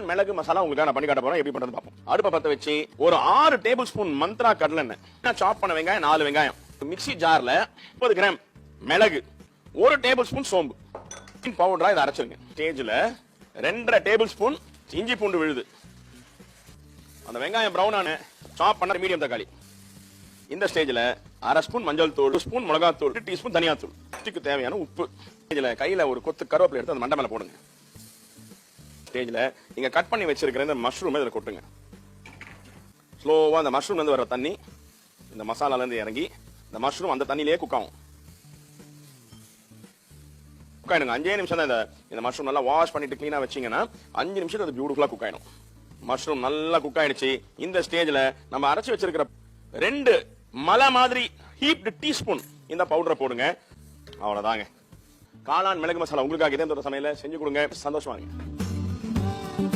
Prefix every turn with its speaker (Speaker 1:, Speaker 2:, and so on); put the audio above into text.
Speaker 1: மிளகு மசாலா உங்களுக்கு நான் பண்ணி காட்ட போறேன். எப்படி பண்றது பாப்போம். அடுப்பை பத்த வச்சு ஒரு 6 டேபிள் ஸ்பூன் மந்த்ரா கடலை எண்ணெய், சாப் பண்ண வெங்காயம் 4 வெங்காயம், மிக்ஸி ஜார்ல 30 கிராம் மிளகு, 1 டேபிள் ஸ்பூன் சோம்பு பவுடரா இதை அரைச்சிருங்க. ஸ்டேஜ்ல 2.5 டேபிள் ஸ்பூன் இஞ்சி பூண்டு விழுது. அந்த வெங்காயம் பிரவுன் ஆன சாப் பண்ண மீடியம் தக்காளி. இந்த ஸ்டேஜ்ல 1/2 ஸ்பூன் மஞ்சள் தூள், 1 ஸ்பூன் மிளகாத்தூள், 1 டீஸ்பூன் தனியாத்தூள், இதுக்கு தேவையான உப்பு. ஸ்டேஜ்ல கையில ஒரு கொத்து கருவேப்பிலை எடுத்து அந்த மண்டை மேல போடுங்க. ஸ்டேஜ்ல நீங்க கட் பண்ணி வச்சிருக்கிற இந்த மஷ்ரூம் இதுல கொட்டுங்க. ஸ்லோவா அந்த மஷ்ரூம்ல இருந்து வர தண்ணி இந்த மசாலால இருந்து இறங்கி இந்த மஷ்ரூம் அந்த தண்ணியிலேயே குக் ஆகும். குக் ஆயிடுங்க. 5 நிமிஷம் தான். இந்த மஷ்ரூம் நல்லா வாஷ் பண்ணிட்டு கிளீனா வச்சீங்கன்னா 5 நிமிஷத்துல அது பியூட்டிஃபுல்லா குக் ஆயிடும். மஷ்ரூம் நல்லா குக் ஆயிடுச்சு. இந்த ஸ்டேஜ்ல நம்ம அரைச்சு வச்சிருக்கிற 2 மலை மாதிரி ஹீப்டு டீஸ்பூன் இந்த பவுடரை போடுங்க. அவ்வளவுதாங்க. காளான் மிளகு மசாலா உங்களுக்காக இதே சமையல செஞ்சு கொடுங்க. சந்தோஷமா இருங்க.